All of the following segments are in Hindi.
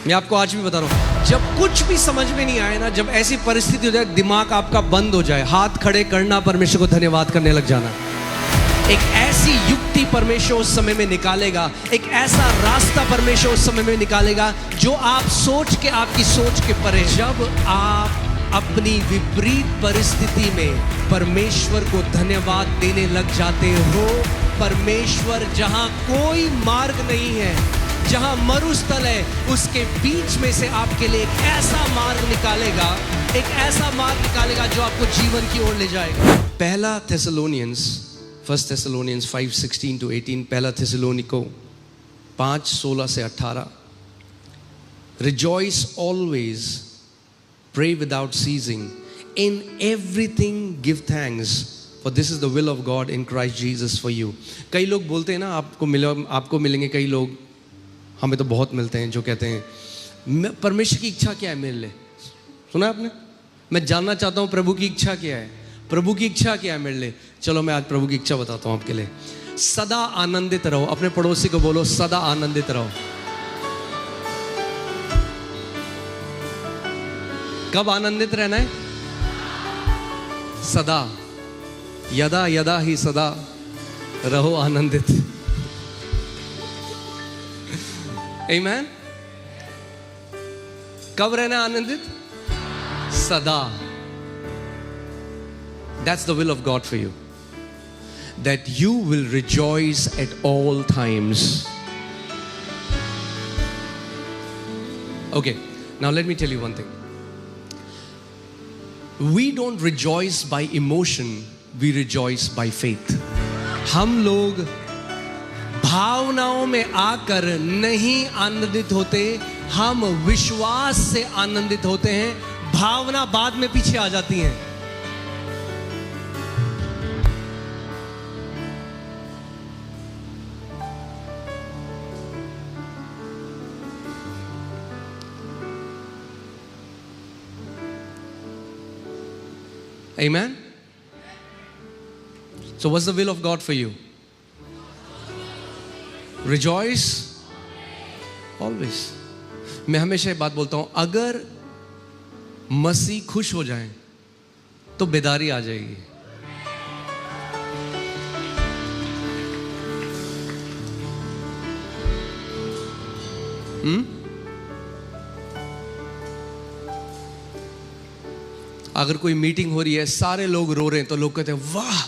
मैं आपको आज भी बता रहा हूं, जब कुछ भी समझ में नहीं आए ना, जब ऐसी परिस्थिति हो जाए, दिमाग आपका बंद हो जाए, हाथ खड़े करना, परमेश्वर को धन्यवाद करने लग जाना। एक ऐसी युक्ति परमेश्वर उस समय में निकालेगा, एक ऐसा रास्ता परमेश्वर उस समय में निकालेगा जो आप सोच के, आपकी सोच के परे। जब आप अपनी विपरीत परिस्थिति में परमेश्वर को धन्यवाद देने लग जाते हो, परमेश्वर जहां कोई मार्ग नहीं है, जहां मरुस्थल है, उसके बीच में से आपके लिए एक ऐसा मार्ग निकालेगा, एक ऐसा मार्ग निकालेगा जो आपको जीवन की ओर ले जाएगा। पहला थेसलोनियंस 1 Thessalonians 5:16 to 18, पहला थेसलोनिको 5:16 से 18। Rejoice always, pray without ceasing, in everything give thanks, for this is the will of God in Christ Jesus for you। कई लोग बोलते हैं ना, आपको मिलेंगे कई लोग, हमें तो बहुत मिलते हैं, जो कहते हैं परमेश्वर की इच्छा क्या है मेरे लिए। सुना आपने? मैं जानना चाहता हूँ प्रभु की इच्छा क्या है, प्रभु की इच्छा क्या है मेरे लिए। चलो मैं आज प्रभु की इच्छा बताता हूँ आपके लिए। सदा आनंदित रहो। अपने पड़ोसी को बोलो, सदा आनंदित रहो। कब आनंदित रहना है? सदा, यदा यदा ही सदा रहो आनंदित। आमीन। कब रहना आनंदित? सदा। That's the will of God for you, that you will rejoice at all times. Okay, now let me tell you one thing. We don't rejoice by emotion, we rejoice by faith. हम लोग भावनाओं में आकर नहीं आनंदित होते, हम विश्वास से आनंदित होते हैं। भावना बाद में पीछे आ जाती हैं। Amen? So what's the will of God for you? Rejoice always. मैं हमेशा ये बात बोलता हूं, अगर मसीह खुश हो जाए तो बेदारी आ जाएगी। अगर कोई मीटिंग हो रही है, सारे लोग रो रहे हैं, तो लोग कहते हैं वाह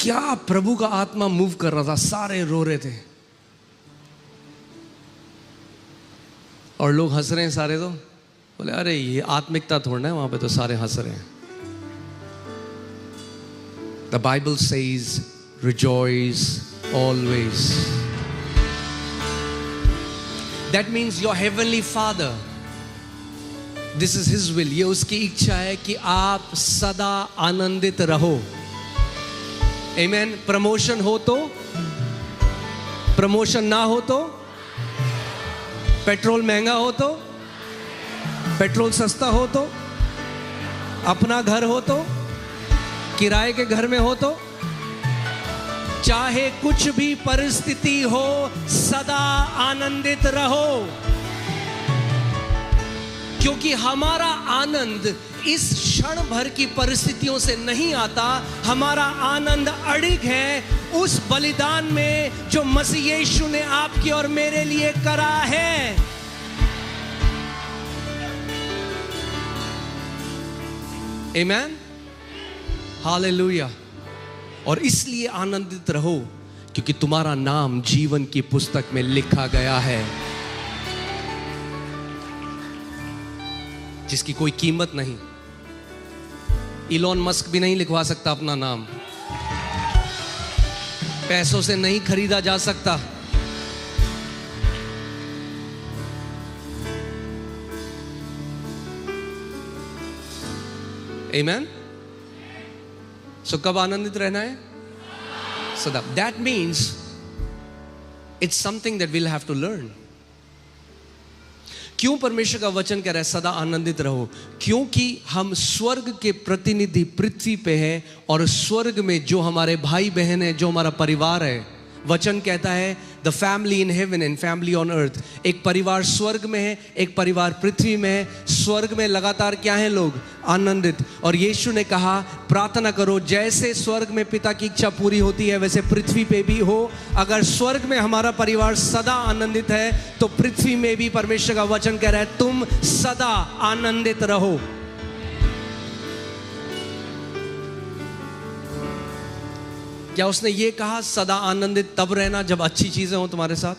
क्या प्रभु का आत्मा मूव कर रहा था, सारे रो रहे थे। और लोग हंस रहे हैं सारे, तो बोले अरे ये आत्मिकता थोड़ा है, वहां पे तो सारे हंस रहे हैं। The Bible says rejoice always. That means your heavenly Father, This is His will, ये उसकी इच्छा है कि आप सदा आनंदित रहो। Amen। प्रमोशन हो तो, प्रमोशन ना हो तो, पेट्रोल महंगा हो तो, पेट्रोल सस्ता हो तो, अपना घर हो तो, किराए के घर में हो तो, चाहे कुछ भी परिस्थिति हो, सदा आनंदित रहो। क्योंकि हमारा आनंद इस क्षण भर की परिस्थितियों से नहीं आता, हमारा आनंद अड़िग है उस बलिदान में जो मसीह यीशु ने आपकी और मेरे लिए करा है। आमीन, हालेलुया। और इसलिए आनंदित रहो क्योंकि तुम्हारा नाम जीवन की पुस्तक में लिखा गया है, जिसकी कोई कीमत नहीं। इलॉन मस्क भी नहीं लिखवा सकता अपना नाम, पैसों से नहीं खरीदा जा सकता। आमीन। सो कब आनंदित रहना है? सदा। That means it's something that will have to learn. क्यों परमेश्वर का वचन कह रहा है सदा आनंदित रहो? क्योंकि हम स्वर्ग के प्रतिनिधि पृथ्वी पे हैं, और स्वर्ग में जो हमारे भाई बहन है, जो हमारा परिवार है, वचन कहता है the family in heaven and family on earth. एक परिवार स्वर्ग में है, एक परिवार पृथ्वी में है। स्वर्ग में लगातार क्या है लोग? आनंदित। और यीशु ने कहा प्रार्थना करो जैसे स्वर्ग में पिता की इच्छा पूरी होती है वैसे पृथ्वी पे भी हो। अगर स्वर्ग में हमारा परिवार सदा आनंदित है तो पृथ्वी में भी परमेश्वर का वचन कह रहा है तुम सदा आनंदित रहो। क्या उसने ये कहा सदा आनंदित तब रहना जब अच्छी चीजें हो तुम्हारे साथ?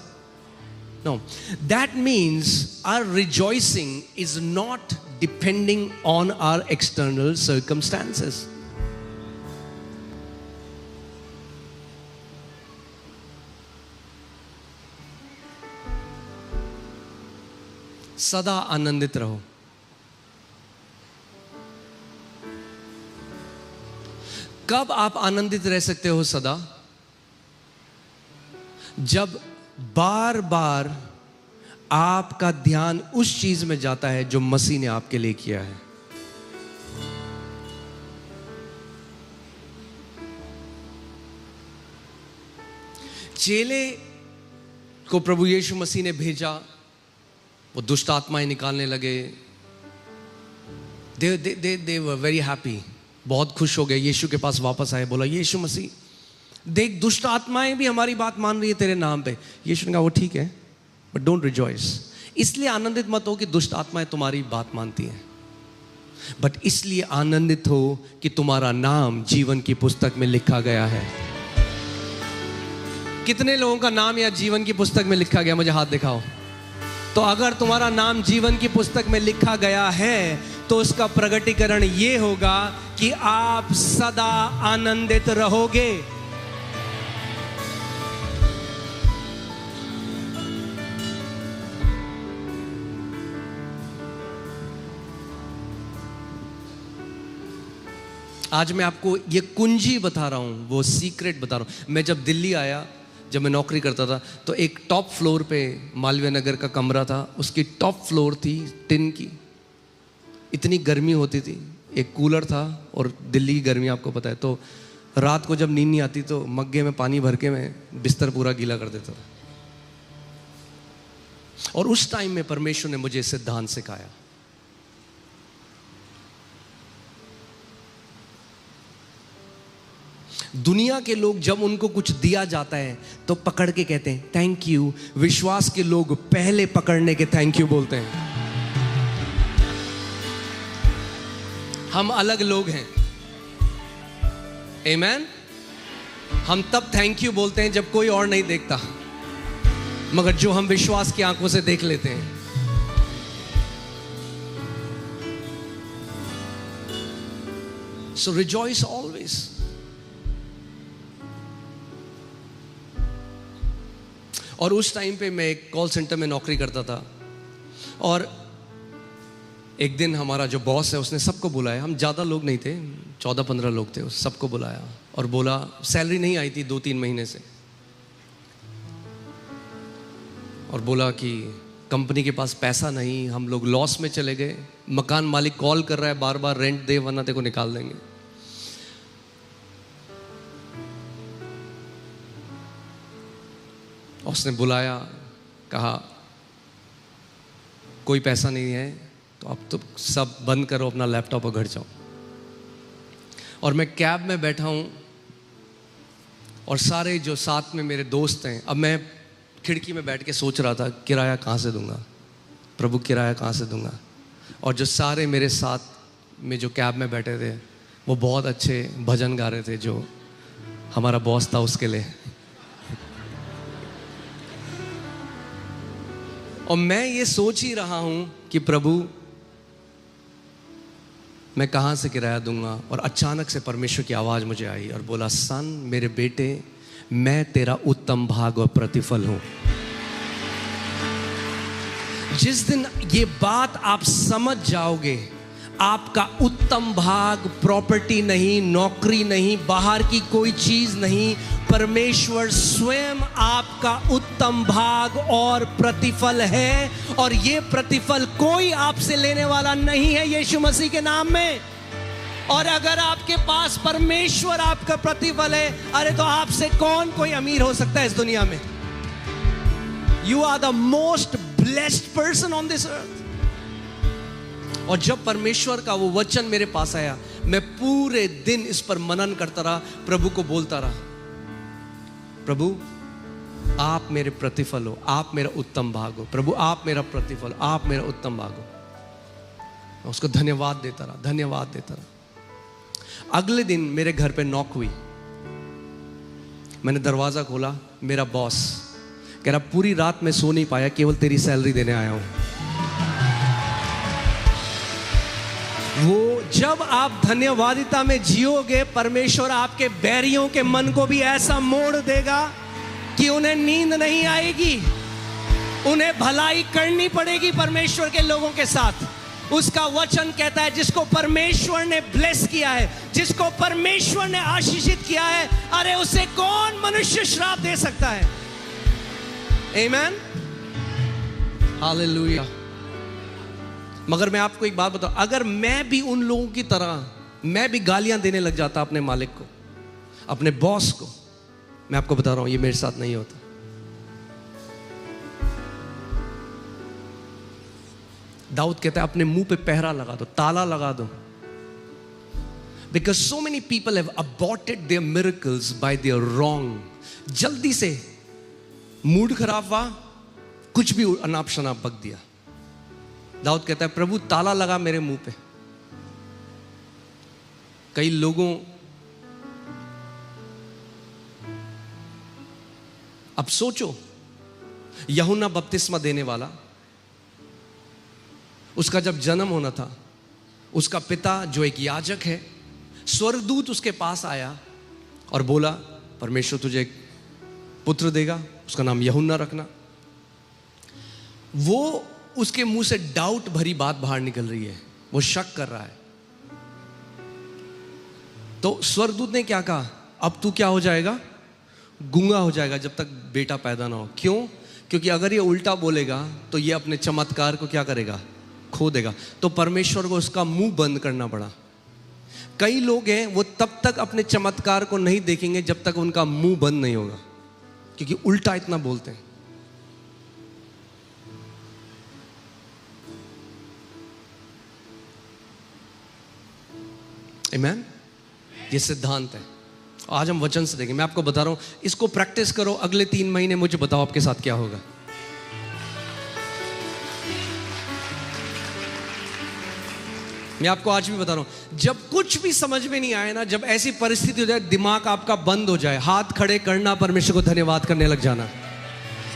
No, that means our rejoicing is not depending on our external circumstances. सदा आनंदित रहो। कब आप आनंदित रह सकते हो सदा? जब बार बार आपका ध्यान उस चीज में जाता है जो मसीह ने आपके लिए किया है। चेले को प्रभु यीशु मसीह ने भेजा, वो दुष्ट आत्माएं निकालने लगे। दे वर वेरी हैप्पी, बहुत खुश हो गए। यीशु के पास वापस आए, बोला यीशु मसीह देख दुष्ट आत्माएं भी हमारी बात मान रही है तेरे नाम पे। यीशु ने कहा वो ठीक है बट डोंट रिजॉइस। इसलिए आनंदित मत हो कि दुष्ट आत्माएं तुम्हारी बात मानती हैं, बट इसलिए आनंदित हो कि तुम्हारा नाम जीवन की पुस्तक में लिखा गया है। कितने लोगों का नाम या जीवन की पुस्तक में लिखा गया? मुझे हाथ दिखाओ। तो अगर तुम्हारा नाम जीवन की पुस्तक में लिखा गया है तो उसका प्रगटीकरण ये होगा कि आप सदा आनंदित रहोगे। आज मैं आपको ये कुंजी बता रहा हूं, वो सीक्रेट बता रहा हूं। मैं जब दिल्ली आया, जब मैं नौकरी करता था, तो एक टॉप फ्लोर पे मालवीय नगर का कमरा था, उसकी टॉप फ्लोर थी टिन की। इतनी गर्मी होती थी, एक कूलर था, और दिल्ली की गर्मी आपको पता है। तो रात को जब नींद नहीं आती तो मग्गे में पानी भर के मैं बिस्तर पूरा गीला कर देता था। और उस टाइम में परमेश्वर ने मुझे सिद्धांत सिखाया। दुनिया के लोग जब उनको कुछ दिया जाता है तो पकड़ के कहते हैं थैंक यू। विश्वास के लोग पहले पकड़ने के थैंक यू बोलते हैं। हम अलग लोग हैं, आमेन। हम तब थैंक यू बोलते हैं जब कोई और नहीं देखता, मगर जो हम विश्वास की आंखों से देख लेते हैं। सो रिजॉइस ऑलवेज। और उस टाइम पे मैं एक कॉल सेंटर में नौकरी करता था, और एक दिन हमारा जो बॉस है उसने सबको बुलाया। हम ज़्यादा लोग नहीं थे, 14-15 लोग थे। सबको बुलाया और बोला, सैलरी नहीं आई थी 2-3 महीने से, और बोला कि कंपनी के पास पैसा नहीं, हम लोग लॉस में चले गए। मकान मालिक कॉल कर रहा है बार बार, रेंट दे वरना तेरे को निकाल देंगे। उसने बुलाया, कहा कोई पैसा नहीं है तो अब तो सब बंद करो, अपना लैपटॉप और घर जाओ। और मैं कैब में बैठा हूँ, और सारे जो साथ में मेरे दोस्त हैं, अब मैं खिड़की में बैठ के सोच रहा था किराया कहाँ से दूंगा, प्रभु किराया कहाँ से दूंगा। और जो सारे मेरे साथ में जो कैब में बैठे थे वो बहुत अच्छे भजन गा रहे थे जो हमारा बॉस था उसके लिए। और मैं ये सोच ही रहा हूं कि प्रभु मैं कहां से किराया दूंगा। और अचानक से परमेश्वर की आवाज मुझे आई और बोला, सन मेरे बेटे, मैं तेरा उत्तम भाग और प्रतिफल हूं। जिस दिन ये बात आप समझ जाओगे, आपका उत्तम भाग प्रॉपर्टी नहीं, नौकरी नहीं, बाहर की कोई चीज नहीं, परमेश्वर स्वयं आपका उत्तम भाग और प्रतिफल है। और ये प्रतिफल कोई आपसे लेने वाला नहीं है यीशु मसीह के नाम में। और अगर आपके पास परमेश्वर आपका प्रतिफल है, अरे तो आपसे कौन कोई अमीर हो सकता है इस दुनिया में? You are the most blessed person on this earth. और जब परमेश्वर का वो वचन मेरे पास आया, मैं पूरे दिन इस पर मनन करता रहा, प्रभु को बोलता रहा, प्रभु आप मेरे प्रतिफल हो, आप मेरा उत्तम भाग हो, प्रभु आप मेरा प्रतिफल, आप मेरा उत्तम भाग हो। मैं उसको धन्यवाद देता रहा, धन्यवाद देता रहा। अगले दिन मेरे घर पे नॉक हुई। मैंने दरवाजा खोला, मेरा बॉस कह रहा पूरी रात मैं सो नहीं पाया, केवल तेरी सैलरी देने आया हूं। वो जब आप धन्यवादिता में जियोगे, परमेश्वर आपके बैरियों के मन को भी ऐसा मोड़ देगा कि उन्हें नींद नहीं आएगी, उन्हें भलाई करनी पड़ेगी परमेश्वर के लोगों के साथ। उसका वचन कहता है जिसको परमेश्वर ने ब्लेस किया है, जिसको परमेश्वर ने आशीषित किया है, अरे उसे कौन मनुष्य श्राप दे सकता है? आमेन, हालेलुया। मगर मैं आपको एक बात बताऊं, अगर मैं भी उन लोगों की तरह मैं भी गालियां देने लग जाता अपने मालिक को, अपने बॉस को, मैं आपको बता रहा हूं ये मेरे साथ नहीं होता। दाऊद कहता है अपने मुंह पे पहरा लगा दो, ताला लगा दो। Because so many people have aborted their miracles by their wrong. जल्दी से मूड खराब हुआ, कुछ भी अनाप शनाप बक दिया। दाऊद कहता है प्रभु ताला लगा मेरे मुंह पे। कई लोगों, अब सोचो, यूहन्ना बपतिस्मा देने वाला, उसका जब जन्म होना था, उसका पिता जो एक याजक है, स्वर्गदूत उसके पास आया और बोला परमेश्वर तुझे एक पुत्र देगा, उसका नाम यूहन्ना रखना। वो उसके मुंह से डाउट भरी बात बाहर निकल रही है, वो शक कर रहा है। तो स्वर्गदूत ने क्या कहा, अब तू क्या हो जाएगा, गूंगा हो जाएगा जब तक बेटा पैदा ना हो। क्यों? क्योंकि अगर ये उल्टा बोलेगा तो ये अपने चमत्कार को क्या करेगा, खो देगा। तो परमेश्वर को उसका मुंह बंद करना पड़ा। कई लोग हैं वो तब तक अपने चमत्कार को नहीं देखेंगे जब तक उनका मुंह बंद नहीं होगा, क्योंकि उल्टा इतना बोलते हैं। आमेन, ये सिद्धांत है। आज हम वचन से देखेंगे। मैं आपको बता रहा हूं, इसको प्रैक्टिस करो, अगले 3 महीने मुझे बताओ आपके साथ क्या होगा। मैं आपको आज भी बता रहा हूं, जब कुछ भी समझ में नहीं आए ना, जब ऐसी परिस्थिति हो जाए, दिमाग आपका बंद हो जाए, हाथ खड़े करना, परमेश्वर को धन्यवाद करने लग जाना।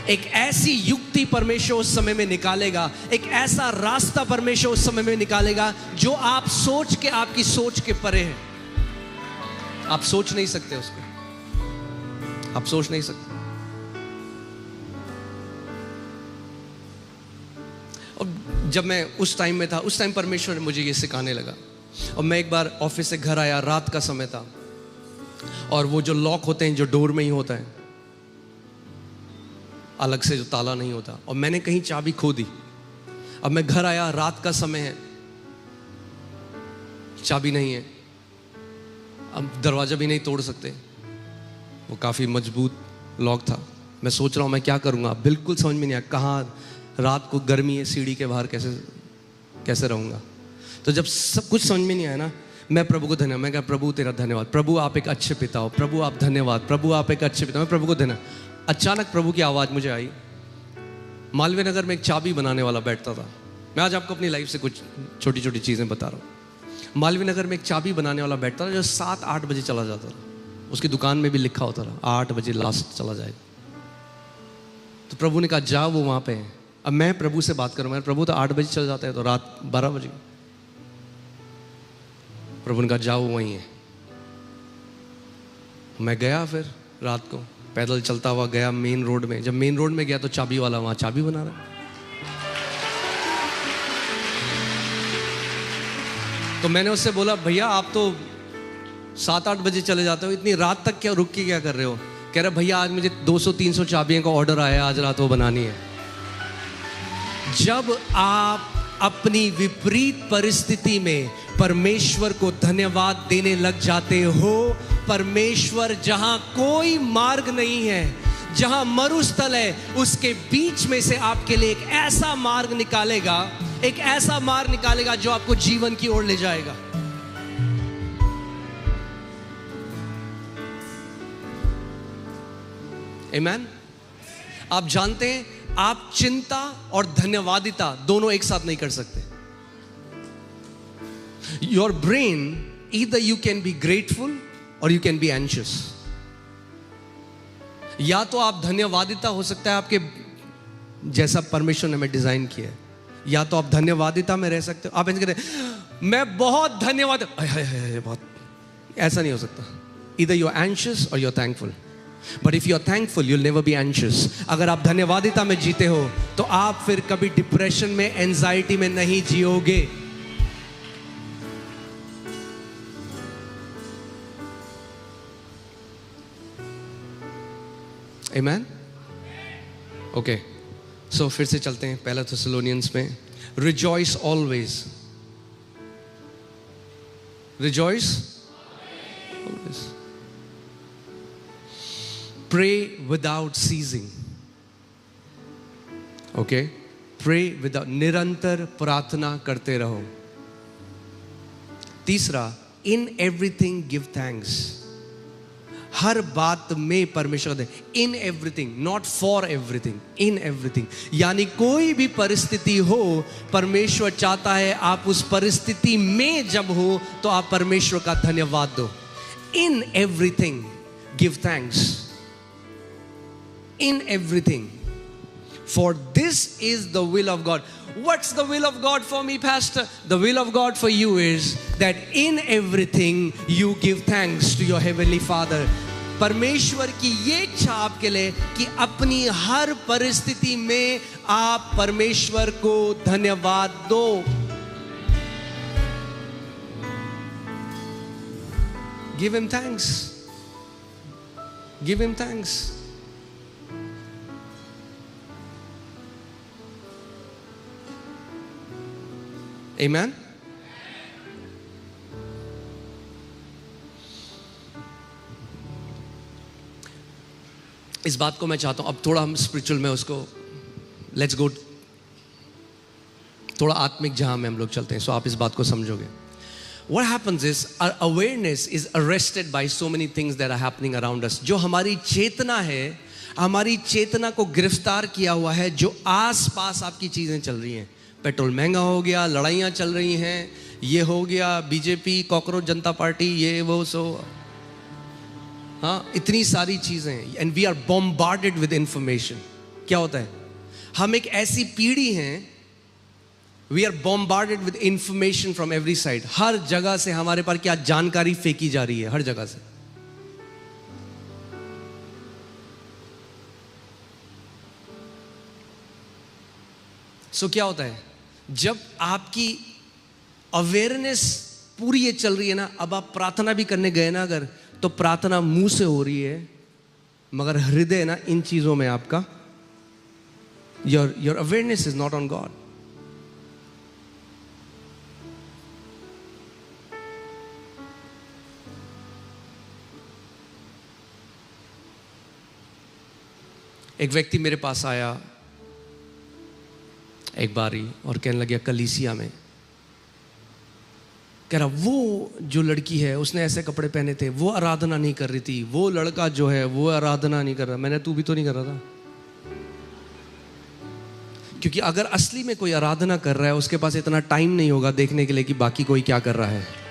एक ऐसी युक्ति परमेश्वर उस समय में निकालेगा, एक ऐसा रास्ता परमेश्वर उस समय में निकालेगा जो आप सोच के, आपकी सोच के परे है। आप सोच नहीं सकते उसको, आप सोच नहीं सकते। और जब मैं उस टाइम में था, उस टाइम परमेश्वर ने मुझे ये सिखाने लगा। और मैं एक बार ऑफिस से घर आया, रात का समय था, और वो जो लॉक होते हैं जो डोर में ही होता है, अलग से जो ताला नहीं होता, और मैंने कहीं चाबी खो दी। अब मैं घर आया, रात का समय है, चाबी नहीं है, अब दरवाजा भी नहीं तोड़ सकते, वो काफ़ी मजबूत लॉक था। मैं सोच रहा हूँ मैं क्या करूँगा, बिल्कुल समझ में नहीं आया, कहाँ, रात को गर्मी है, सीढ़ी के बाहर कैसे रहूँगा। तो जब सब कुछ समझ में नहीं आया ना, मैं प्रभु को धन्यवाद, मैं कहा प्रभु तेरा धन्यवाद, प्रभु आप एक अच्छे पिता हो, प्रभु आप धन्यवाद, प्रभु आप एक अच्छे पिता हो, मैं प्रभु को धन्यवाद। अचानक प्रभु की आवाज़ मुझे आई। मालवीय नगर में एक चाबी बनाने वाला बैठता था। मैं आज आपको अपनी लाइफ से कुछ छोटी छोटी चीज़ें बता रहा हूँ। मालवीय नगर में एक चाबी बनाने वाला बैठता था जो 7-8 बजे चला जाता था। उसकी दुकान में भी लिखा होता था 8 बजे लास्ट चला जाएगा। तो प्रभु ने कहा जाओ, वो वहाँ पे है। अब मैं प्रभु से बात करूँ, मैं प्रभु तो 8 बजे चल जाता है, तो रात 12 बजे। प्रभु ने कहा जाओ, वो वहीं है। मैं गया, फिर रात को पैदल चलता हुआ गया मेन रोड में। जब मेन रोड में गया तो चाबी वाला वहाँ चाबी बना रहा है। तो मैंने उससे बोला भैया आप तो 7-8 बजे चले जाते हो, इतनी रात तक क्या रुक के क्या कर रहे हो? कह रहे भैया आज मुझे 200-300 चाबियों का ऑर्डर आया, आज रात वो बनानी है। जब आप अपनी विपरीत परिस्थिति में परमेश्वर को धन्यवाद देने लग जाते हो, परमेश्वर जहां कोई मार्ग नहीं है, जहां मरुस्थल है उसके बीच में से आपके लिए एक ऐसा मार्ग निकालेगा, एक ऐसा मार्ग निकालेगा जो आपको जीवन की ओर ले जाएगा। आमीन। आप जानते हैं आप चिंता और धन्यवादिता दोनों एक साथ नहीं कर सकते। Your brain either you can be grateful और यू कैन बी एंशियस। या तो आप धन्यवादिता हो सकता है आपके जैसा परमेश्वर ने हमें डिजाइन किया है, या तो आप धन्यवादिता में रह सकते हो। आप ऐसे कहते मैं बहुत धन्यवाद, बहुत, ऐसा नहीं हो सकता। ईदर यू आर एंशियस और you are thankful. But if you are thankful you will never be anxious. अगर आप धन्यवादिता में जीते हो तो आप फिर कभी डिप्रेशन में, एंजाइटी में नहीं जियोगे। आमीन। ओके, सो फिर से चलते हैं पहला थेसलोनियंस में। Rejoice always, rejoice always, pray without ceasing. Okay, pray without, निरंतर प्रार्थना करते रहो। तीसरा, इन एवरीथिंग गिव थैंक्स। हर बात में परमेश्वर दे, in everything, not for everything, in everything. यानी कोई भी परिस्थिति हो, परमेश्वर चाहता है आप उस परिस्थिति में जब हो तो आप परमेश्वर का धन्यवाद दो। इन everything give thanks, in everything, for this is the will of God. What's the will of God for me, Pastor? The will of God for you is that in everything you give thanks to your heavenly Father. परमेश्वर की ये इच्छा आपके लिए कि अपनी हर परिस्थिति में आप परमेश्वर को धन्यवाद दो। Give him thanks. Give him thanks. Amen. इस बात को मैं चाहता हूं अब थोड़ा हम स्पिरिचुअल में उसको, लेट्स गो थोड़ा आत्मिक जहां में हम लोग चलते हैं, सो आप इस बात को समझोगे। What happens is our awareness is arrested by so many things that are happening around us. जो हमारी चेतना है, हमारी चेतना को गिरफ्तार किया हुआ है जो आस पास आपकी चीजें चल रही हैं। पेट्रोल महंगा हो गया, लड़ाइयाँ चल रही हैं, ये हो गया, बीजेपी, कॉकरोच जनता पार्टी, ये वो सो, हाँ, इतनी सारी चीज़ें। And we are bombarded with information. क्या होता है, हम एक ऐसी पीढ़ी हैं, we are bombarded with information from every side. हर जगह से हमारे पास क्या जानकारी फेंकी जा रही है, हर जगह से। सो क्या होता है, जब आपकी अवेयरनेस पूरी ये चल रही है ना, अब आप प्रार्थना भी करने गए ना अगर, तो प्रार्थना मुंह से हो रही है मगर हृदय ना इन चीजों में आपका, your awareness is not on God. एक व्यक्ति मेरे पास आया एक बारी और कहने लगे कलीसिया में, कह रहा वो जो लड़की है उसने ऐसे कपड़े पहने थे, वो आराधना नहीं कर रही थी, वो लड़का जो है वो आराधना नहीं कर रहा। मैंने, तू भी तो नहीं कर रहा था। क्योंकि अगर असली में कोई आराधना कर रहा है उसके पास इतना टाइम नहीं होगा देखने के लिए कि बाकी कोई क्या कर रहा है।